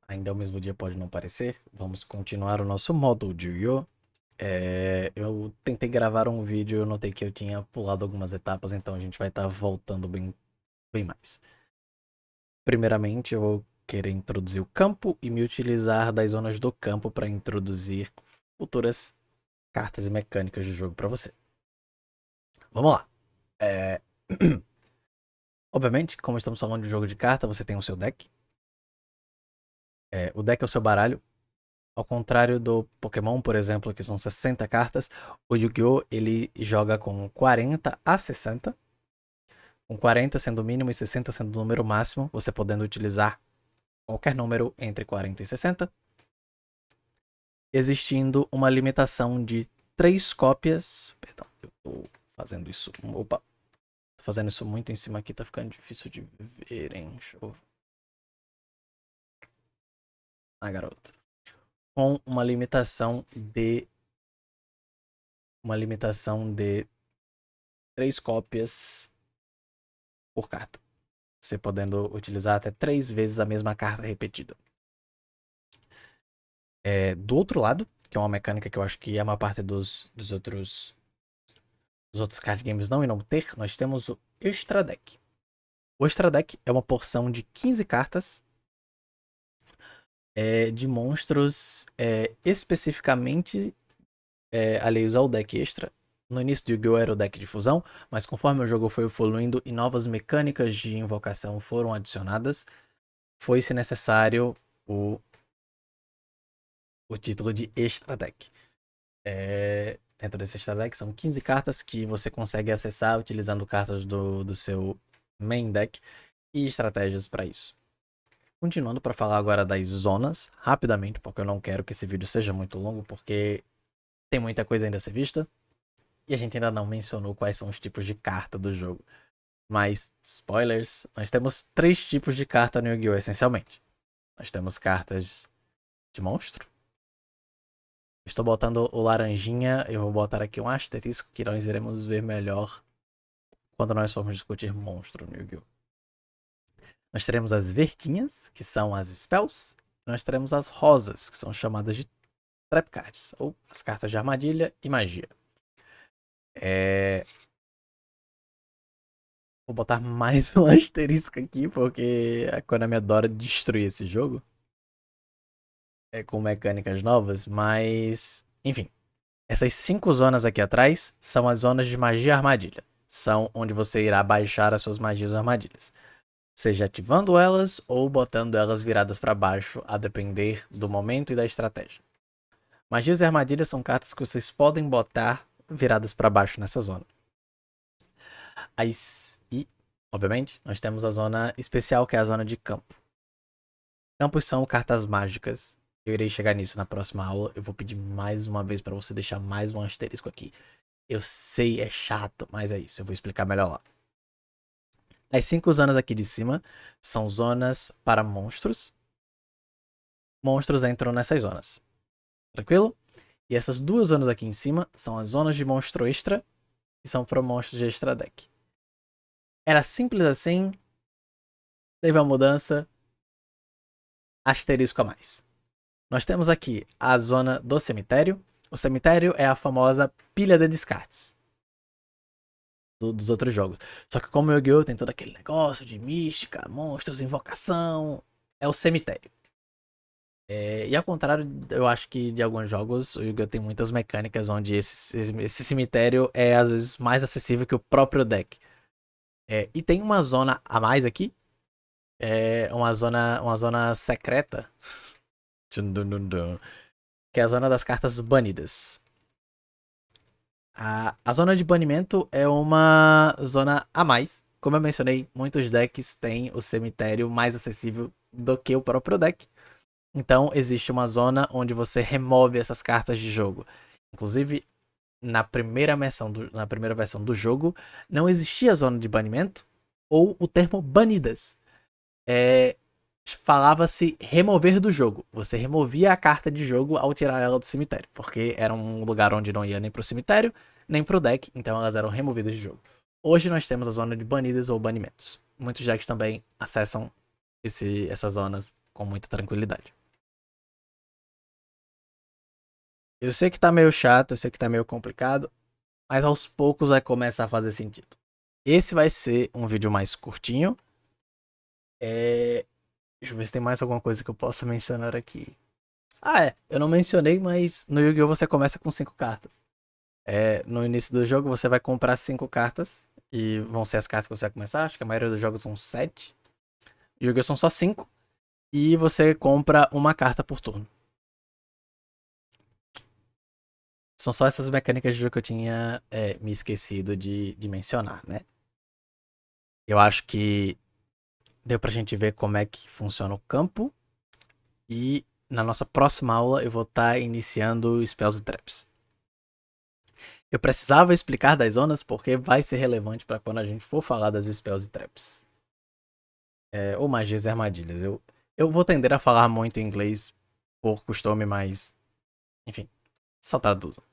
Ainda ao mesmo dia pode não parecer. Vamos continuar o nosso modo de Yu-Gi-Oh! Eu tentei gravar um vídeo, eu notei que eu tinha pulado algumas etapas, então a gente vai estar voltando bem mais. Primeiramente, eu vou querer introduzir o campo e me utilizar das zonas do campo para introduzir futuras cartas e mecânicas do jogo para você. Vamos lá. É... Obviamente, como estamos falando de jogo de carta, você tem o seu deck. O deck é o seu baralho. Ao contrário do Pokémon, por exemplo, que são 60 cartas, o Yu-Gi-Oh! Ele joga com 40 a 60. Com 40 sendo o mínimo e 60 sendo o número máximo, você podendo utilizar qualquer número entre 40 e 60. Existindo uma limitação de 3 cópias. Perdão, eu tô fazendo isso. Opa, tô fazendo isso muito em cima aqui, tá ficando difícil de ver, hein? Deixa eu... Ah, garoto. Com uma limitação de. Uma limitação de 3 cópias por carta. Você podendo utilizar até 3 vezes a mesma carta repetida. Do outro lado, que é uma mecânica que eu acho que a maior parte dos outros card games não irão ter, nós temos o Extra Deck. O Extra Deck é uma porção de 15 cartas de monstros especificamente alheios ao deck extra. No início do Yu-Gi-Oh! Era o deck de fusão, mas conforme o jogo foi evoluindo e novas mecânicas de invocação foram adicionadas, foi-se necessário o título de Extra Deck. Dentro desse Extra Deck são 15 cartas que você consegue acessar utilizando cartas do seu main deck e estratégias para isso. Continuando para falar agora das zonas, rapidamente, porque eu não quero que esse vídeo seja muito longo, porque tem muita coisa ainda a ser vista. E a gente ainda não mencionou quais são os tipos de carta do jogo. Mas, spoilers, nós temos 3 tipos de carta no Yu-Gi-Oh! Essencialmente. Nós temos cartas de monstro. Estou botando o laranjinha, eu vou botar aqui um asterisco que nós iremos ver melhor quando nós formos discutir monstro no Yu-Gi-Oh! Nós teremos as verdinhas, que são as spells. E nós teremos as rosas, que são chamadas de trap cards, ou as cartas de armadilha e magia. Vou botar mais um asterisco aqui, porque a Konami adora destruir esse jogo. Com mecânicas novas, mas... Enfim, essas 5 zonas aqui atrás são as zonas de magia e armadilha. São onde você irá baixar as suas magias ou armadilhas. Seja ativando elas ou botando elas viradas para baixo, a depender do momento e da estratégia. Magias e armadilhas são cartas que vocês podem botar viradas para baixo nessa zona. E, obviamente, nós temos a zona especial, que é a zona de campo. Campos são cartas mágicas. Eu irei chegar nisso na próxima aula. Eu vou pedir mais uma vez para você deixar mais um asterisco aqui. Eu sei, é chato, mas é isso. Eu vou explicar melhor lá. As 5 zonas aqui de cima são zonas para monstros. Monstros entram nessas zonas. Tranquilo? E essas 2 zonas aqui em cima são as zonas de monstro extra, que são para monstros de extra deck. Era simples assim. Teve uma mudança. Asterisco a mais. Nós temos aqui a zona do cemitério. O cemitério é a famosa pilha de descartes dos outros jogos. Só que como o Yu-Gi-Oh! Tem todo aquele negócio de mística, monstros, invocação, é o cemitério. E ao contrário, eu acho que de alguns jogos, o Yu-Gi-Oh! Tem muitas mecânicas onde esse cemitério é às vezes mais acessível que o próprio deck. E tem uma zona a mais aqui, uma zona secreta, que é a zona das cartas banidas. A zona de banimento é uma zona a mais. Como eu mencionei, muitos decks têm o cemitério mais acessível do que o próprio deck. Então, existe uma zona onde você remove essas cartas de jogo. Inclusive, na primeira versão do jogo, não existia zona de banimento ou o termo banidas. Falava-se remover do jogo. Você removia a carta de jogo ao tirar ela do cemitério, porque era um lugar onde não ia nem pro cemitério, nem pro deck, então elas eram removidas de jogo. Hoje nós temos a zona de banidas ou banimentos. Muitos decks também acessam essas zonas com muita tranquilidade. Eu sei que tá meio chato, eu sei que tá meio complicado, mas aos poucos vai começar a fazer sentido. Esse vai ser um vídeo mais curtinho. Deixa eu ver se tem mais alguma coisa que eu possa mencionar aqui. Ah, eu não mencionei, mas no Yu-Gi-Oh! Você começa com 5 cartas. No início do jogo você vai comprar 5 cartas. E vão ser as cartas que você vai começar. Acho que a maioria dos jogos são 7. Yu-Gi-Oh! São só 5. E você compra uma carta por turno. São só essas mecânicas de jogo que eu tinha me esquecido de mencionar, né? Eu acho que deu pra gente ver como é que funciona o campo. E na nossa próxima aula eu vou estar iniciando Spells e Traps. Eu precisava explicar das zonas porque vai ser relevante para quando a gente for falar das Spells e Traps. Ou magias e armadilhas. Eu vou tender a falar muito em inglês por costume, mas enfim, só traduzo.